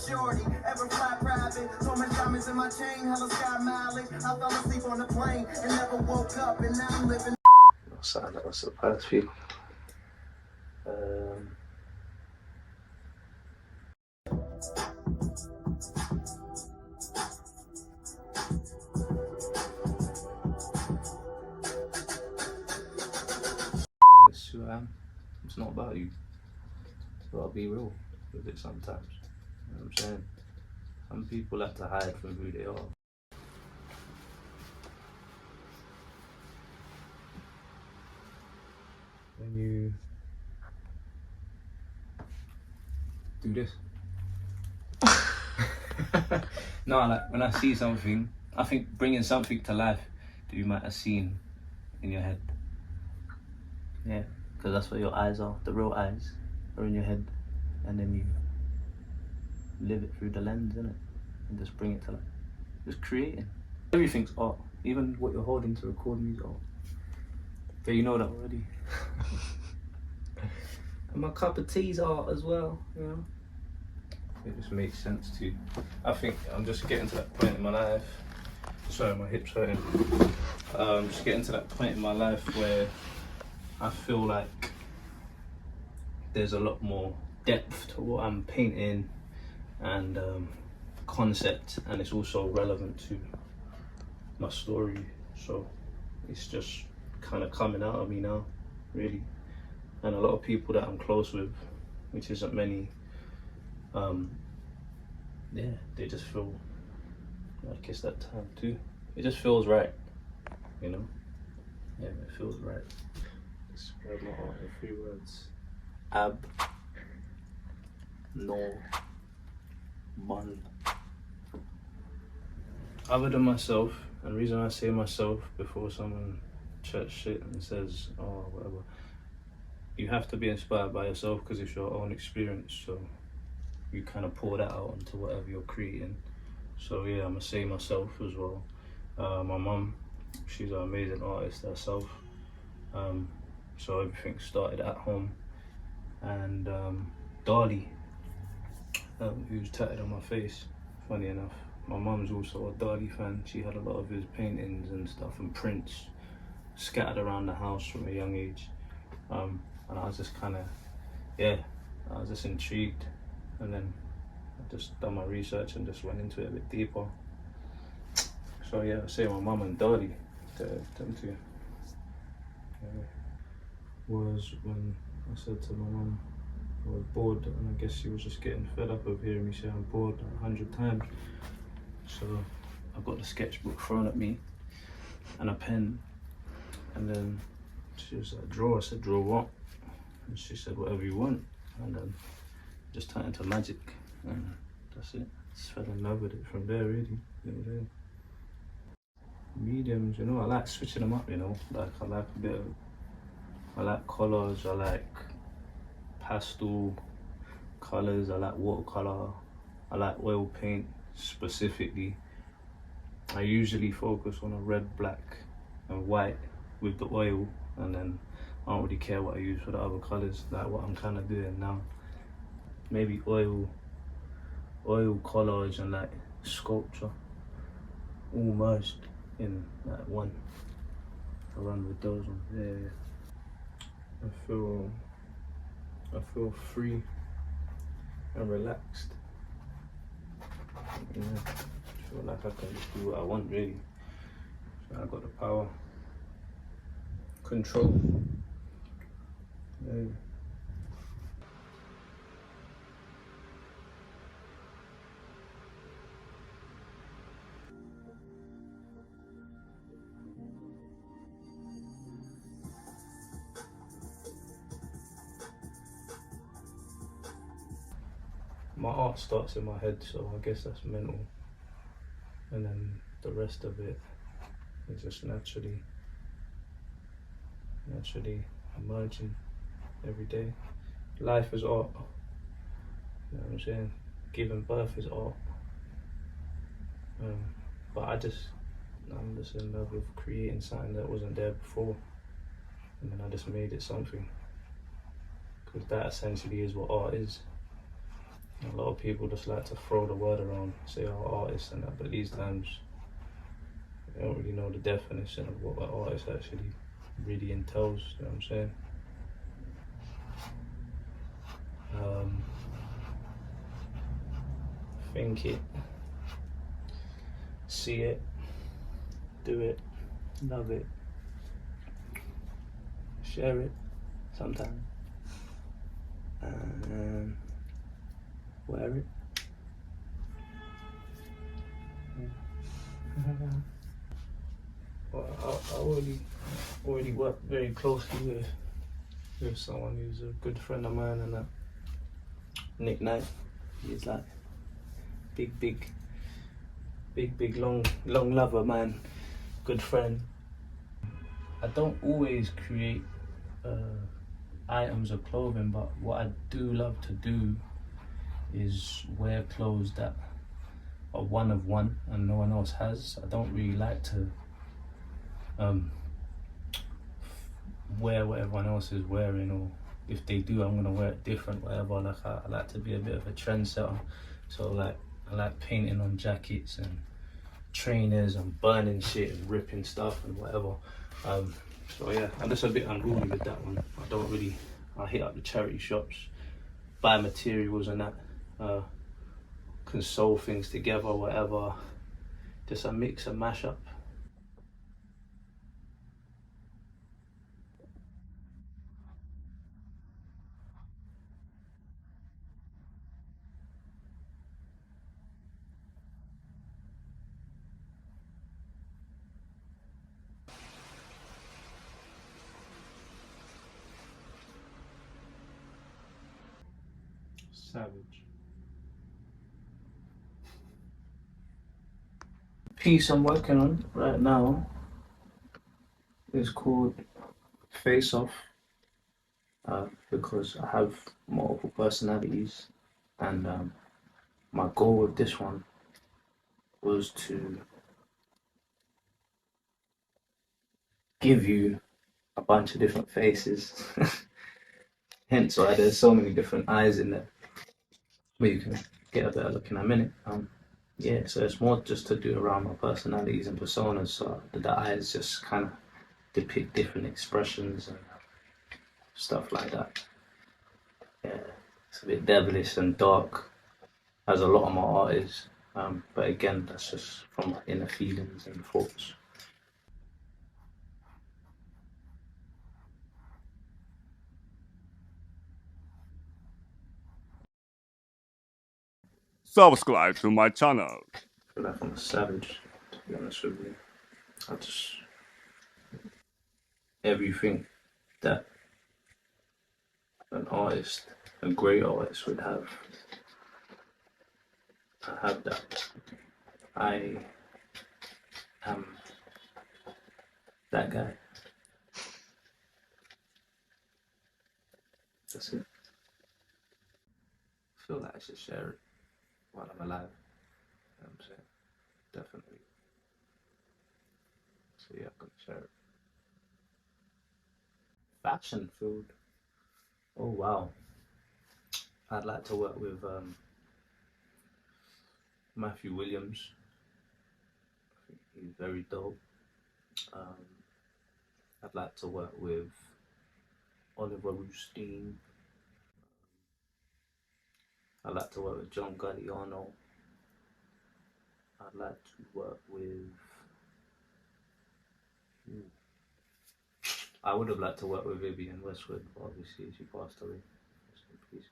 shorty. Ever fly private? So much diamonds in my chain, hella sky mileage. I fell asleep on the plane and never woke up, and now I'm living. Something that was surprise people. It's who I am. It's not about you. It's about be real with it sometimes. You know what I'm saying? Some people have to hide from who they are. When you do this. No, like when I see something, I think bringing something to life that you might have seen in your head. Yeah, because that's where your eyes are. The real eyes are in your head, and then you live it through the lens, innit? And just bring it to life. Just creating. Everything's art. Even what you're holding to record me is art. But you know that already. And my cup of tea's art as well, you know? It just makes sense to. I think I'm just getting to that point in my life. Sorry, my hips hurting. Just getting to that point in my life where I feel like there's a lot more depth to what I'm painting and concept, and it's also relevant to my story. So it's just kind of coming out of me now, really. And a lot of people that I'm close with, which isn't many, yeah, they just feel like it's that time too. It just feels right, you know? Yeah, it feels right. Describe my art in 3 words. Abnormal. Other than myself, and the reason I say myself before someone chats shit and says, oh, whatever, you have to be inspired by yourself because it's your own experience, so you kind of pour that out into whatever you're creating. So yeah, I'm gonna say myself as well. My mum, she's an amazing artist herself. So everything started at home. And Dali, who's tatted on my face, funny enough. My mum's also a Dali fan. She had a lot of his paintings and stuff and prints scattered around the house from a young age. And I was just kind of, yeah, I was just intrigued. And then I just done my research and just went into it a bit deeper. So yeah, I say my mum and Dali, them two. Was when I said to my mum I was bored, and I guess she was just getting fed up of hearing me say I'm bored 100 times. So I got the sketchbook thrown at me and a pen, and then she was like, draw. I said, draw what? And she said, whatever you want. And then just turned into magic, and that's it. Just fell in love with it from there, really. Mediums, you know, I like switching them up, you know. Like I like a bit of, I like colours, I like pastel colours, I like watercolour, I like oil paint specifically. I usually focus on a red, black and white with the oil, and then I don't really care what I use for the other colours, like what I'm kind of doing now. Maybe oil collage and like sculpture all merged in like one. I run with those ones. Yeah. I feel free and relaxed. Yeah. I feel like I can just do what I want, really. So I got the power, control. Yeah. My art starts in my head, so I guess that's mental. And then the rest of it is just naturally emerging every day. Life is art. You know what I'm saying? Giving birth is art. But I'm just in love with creating something that wasn't there before. And then I just made it something. Because that essentially is what art is. A lot of people just like to throw the word around, say artists and that, but these times they don't really know the definition of what an artist actually really entails, you know what I'm saying? Think it, see it, do it, love it, share it sometimes, and wear it. Well, I already work very closely with someone who's a good friend of mine, and that Nick Knight. He's like big, long lover, man. Good friend. I don't always create items of clothing, but what I do love to do is wear clothes that are one of one and no one else has. I don't really like to wear what everyone else is wearing, or if they do, I'm gonna wear it different, whatever. Like I like to be a bit of a trendsetter, so like I like painting on jackets and trainers and burning shit and ripping stuff and whatever. So yeah, I'm just a bit unruly with that one. I hit up the charity shops, buy materials and that, can sew things together, whatever. Just a mix and mash up. Savage. Piece I'm working on right now is called Face Off, because I have multiple personalities, and my goal with this one was to give you a bunch of different faces. Hence why there's so many different eyes in there. But you can get a better look in a minute. Yeah, so it's more just to do around my personalities and personas, so the eyes just kind of depict different expressions and stuff like that. Yeah, it's a bit devilish and dark, as a lot of my art is. But again, that's just from my inner feelings and thoughts. Subscribe to my channel. I feel like I'm a savage, to be honest with you. Everything that an artist, a great artist would have, I have that. I am that guy. That's it. I feel like I should share it while I'm alive. You know what I'm saying? Definitely. So yeah, I'm gonna share it. Fashion field. Oh wow. I'd like to work with Matthew Williams. I think he's very dope. I'd like to work with Oliver Roosteen. I'd like to work with John Galliano. I'd like to work with... I would have liked to work with Vivienne Westwood, but obviously she passed away. Rest in peace.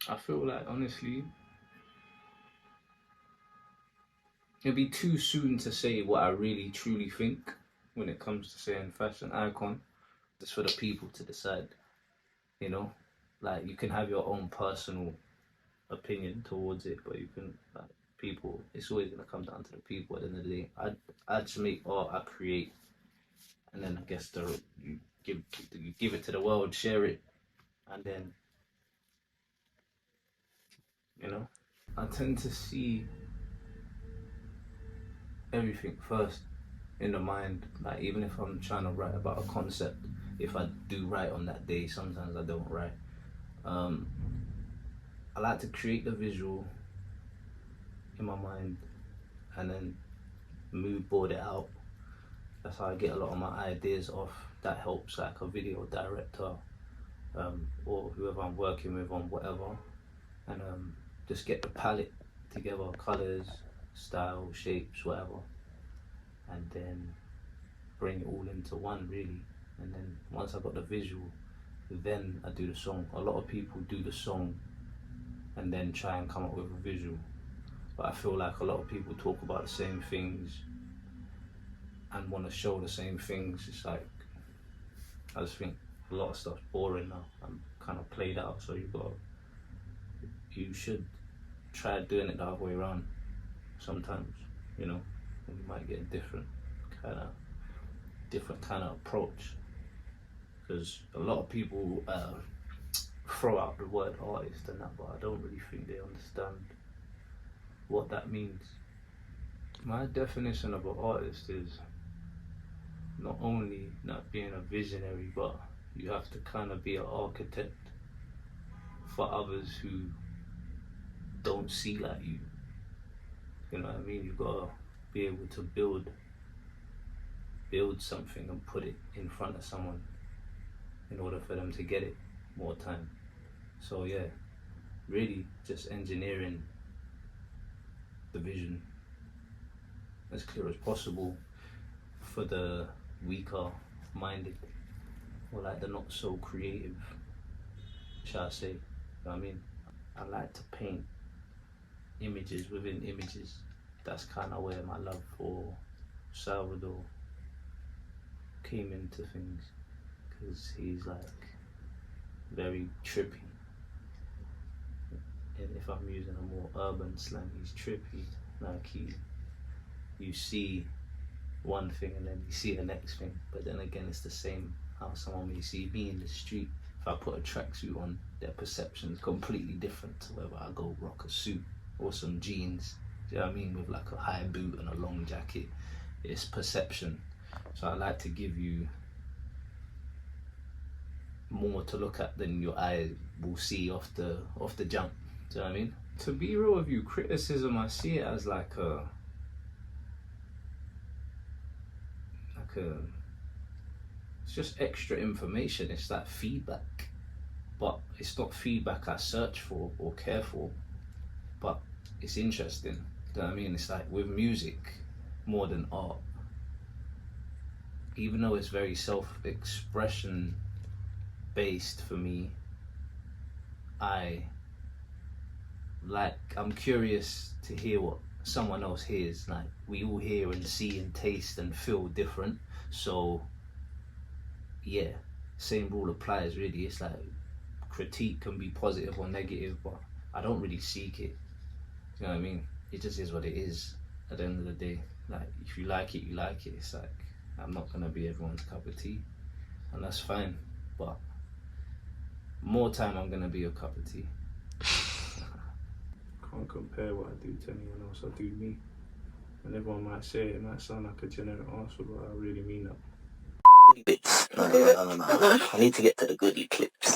I feel like, honestly, it'd be too soon to say what I really truly think when it comes to saying fashion icon. It's for the people to decide, you know? Like, you can have your own personal opinion towards it, but you can, like, people, it's always gonna come down to the people at the end of the day. I just make art, I create, and then I guess you give it to the world, share it, and then, you know, I tend to see everything first in the mind. Like, even if I'm trying to write about a concept, if I do write on that day, sometimes I don't write. I like to create the visual in my mind and then mood board it out. That's how I get a lot of my ideas off. That helps like a video director or whoever I'm working with on whatever, and just get the palette together, colors, style, shapes, whatever, and then bring it all into one really. And then once I got the visual, then I do the song. A lot of people do the song and then try and come up with a visual, but I feel like a lot of people talk about the same things and want to show the same things. It's like, I just think a lot of stuff's boring now. I'm kind of played out, so you should try doing it the other way around sometimes, you know, and you might get a different kind of approach, because a lot of people throw out the word artist and that, but I don't really think they understand what that means. My definition of an artist is not only not being a visionary, but you have to kind of be an architect for others who don't see like you. You know what I mean? You've got to be able to build something and put it in front of someone in order for them to get it more time. So yeah, really just engineering the vision as clear as possible for the weaker minded, or like the not so creative, shall I say. You know what I mean? I like to paint images within images. That's kind of where my love for Salvador came into things, because he's like very trippy. And if I'm using a more urban slang, he's trippy. Like you see one thing and then you see the next thing, but then again it's the same how someone may see me in the street. If I put a tracksuit on, their perception is completely different to whether I go rock a suit or some jeans, do you know what I mean, with like a high boot and a long jacket. It's perception. So I like to give you more to look at than your eye will see off the jump. Do you know what I mean? To be real with you, criticism, I see it as like a it's just extra information. It's like feedback, but it's not feedback I search for or care for, but it's interesting. Do you know what I mean? It's like with music more than art, even though it's very self-expression based for me, I'm curious to hear what someone else hears. Like, we all hear and see and taste and feel different, so yeah, same rule applies really. It's like critique can be positive or negative, but I don't really seek it. You know what I mean? It just is what it is at the end of the day. Like, if you like it, you like it. It's like, I'm not gonna be everyone's cup of tea, and that's fine, but more time I'm gonna be your cup of tea. Can't compare what I do to anyone else. I do me. And everyone might say it might sound like a generic answer, but I really mean that. Bits. No. I need to get to the goodie clips.